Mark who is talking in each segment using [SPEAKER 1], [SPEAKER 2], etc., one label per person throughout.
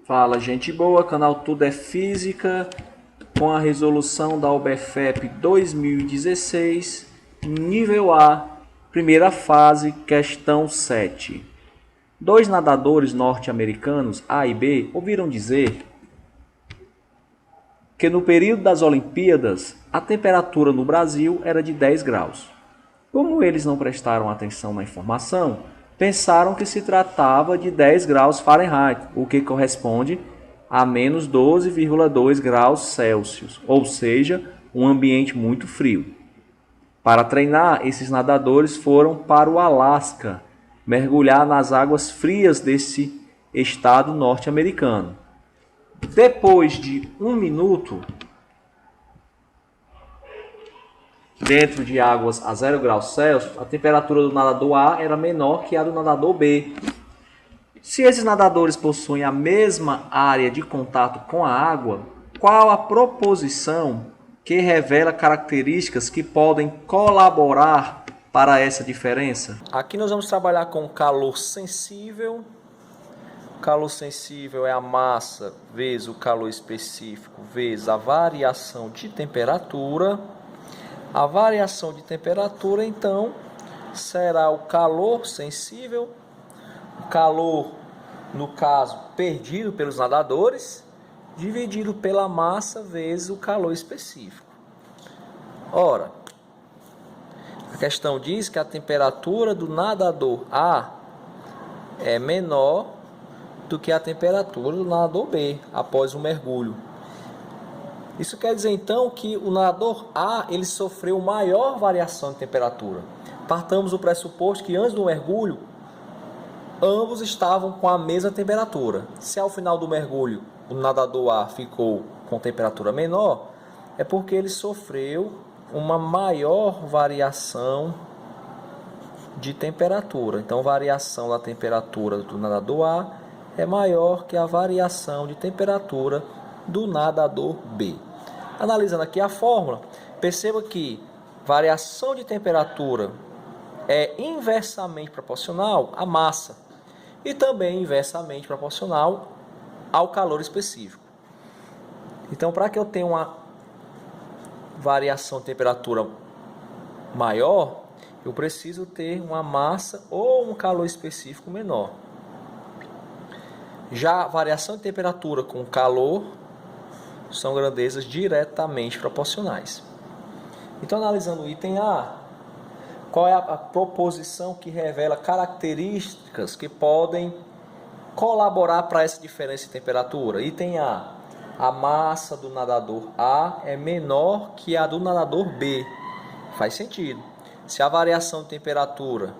[SPEAKER 1] Fala, gente boa, canal Tudo é Física, com a resolução da UBFEP 2016, nível A, primeira fase, questão 7. Dois nadadores norte-americanos, A e B, ouviram dizer que no período das Olimpíadas a temperatura no Brasil era de 10 graus. Como eles não prestaram atenção na informação, pensaram que se tratava de 10 graus Fahrenheit, o que corresponde a menos 12,2 graus Celsius, ou seja, um ambiente muito frio. Para treinar, esses nadadores foram para o Alasca, mergulhar nas águas frias desse estado norte-americano. Depois de 1 minuto, dentro de águas a 0 graus Celsius, a temperatura do nadador A era menor que a do nadador B. Se esses nadadores possuem a mesma área de contato com a água, qual a proposição que revela características que podem colaborar para essa diferença? Aqui nós vamos trabalhar com calor sensível. O calor sensível é a massa vezes o calor específico vezes a variação de temperatura. A variação de temperatura, então, será o calor sensível, o calor, no caso, perdido pelos nadadores, dividido pela massa vezes o calor específico. Ora, a questão diz que a temperatura do nadador A é menor do que a temperatura do nadador B após o mergulho. Isso quer dizer então que o nadador A ele sofreu maior variação de temperatura. Partamos do pressuposto que antes do mergulho ambos estavam com a mesma temperatura. Se ao final do mergulho o nadador A ficou com temperatura menor, é porque ele sofreu uma maior variação de temperatura. Então, a variação da temperatura do nadador A é maior que a variação de temperatura do nadador B. Analisando aqui a fórmula, perceba que variação de temperatura é inversamente proporcional à massa e também inversamente proporcional ao calor específico. Então, para que eu tenha uma variação de temperatura maior, eu preciso ter uma massa ou um calor específico menor. Já a variação de temperatura com calor são grandezas diretamente proporcionais. Então, analisando o item A, qual é a proposição que revela características que podem colaborar para essa diferença de temperatura? Item a massa do nadador A é menor que a do nadador B. Faz sentido. Se a variação de temperatura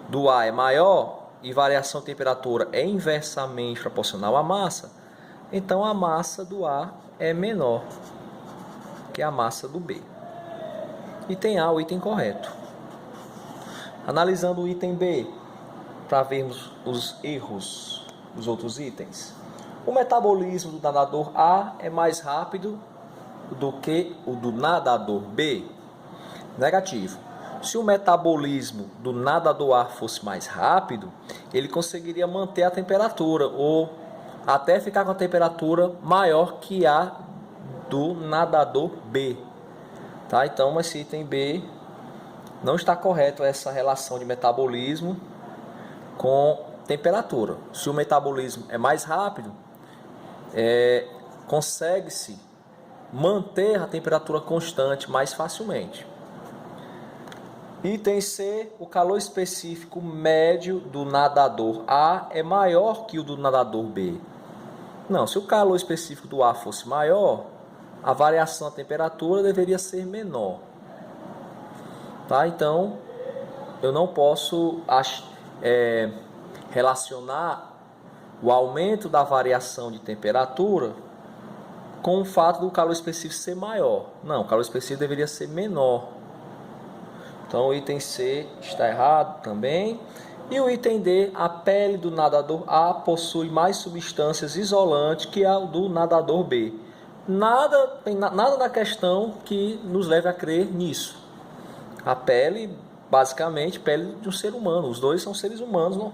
[SPEAKER 1] do A é maior e variação de temperatura é inversamente proporcional à massa, então a massa do A é menor que a massa do B. Item A, o item correto. Analisando o item B, para vermos os erros dos outros itens. O metabolismo do nadador A é mais rápido do que o do nadador B? Negativo. Se o metabolismo do nadador A fosse mais rápido, ele conseguiria manter a temperatura ou até ficar com a temperatura maior que a do nadador B. Tá? Então, esse item B não está correto, essa relação de metabolismo com temperatura. Se o metabolismo é mais rápido, consegue-se manter a temperatura constante mais facilmente. Item C, o calor específico médio do nadador A é maior que o do nadador B. Não, se o calor específico do A fosse maior, a variação da temperatura deveria ser menor. Tá? Então, eu não posso relacionar o aumento da variação de temperatura com o fato do calor específico ser maior. Não, o calor específico deveria ser menor. Então, o item C está errado também. E o item D, a pele do nadador A possui mais substâncias isolantes que a do nadador B. nada na questão que nos leve a crer nisso. A pele, basicamente, pele de um ser humano. Os dois são seres humanos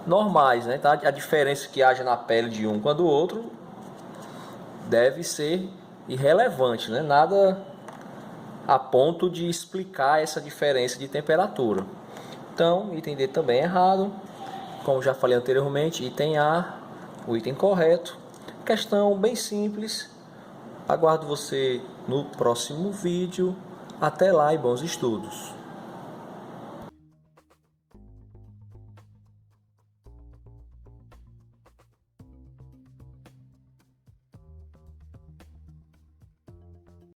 [SPEAKER 1] normais, né? Tá? A diferença que haja na pele de um com a do outro deve ser irrelevante, né? Nada a ponto de explicar essa diferença de temperatura. Então, item D também é errado. Como já falei anteriormente, item A, o item correto. Questão bem simples. Aguardo você no próximo vídeo. Até lá e bons estudos.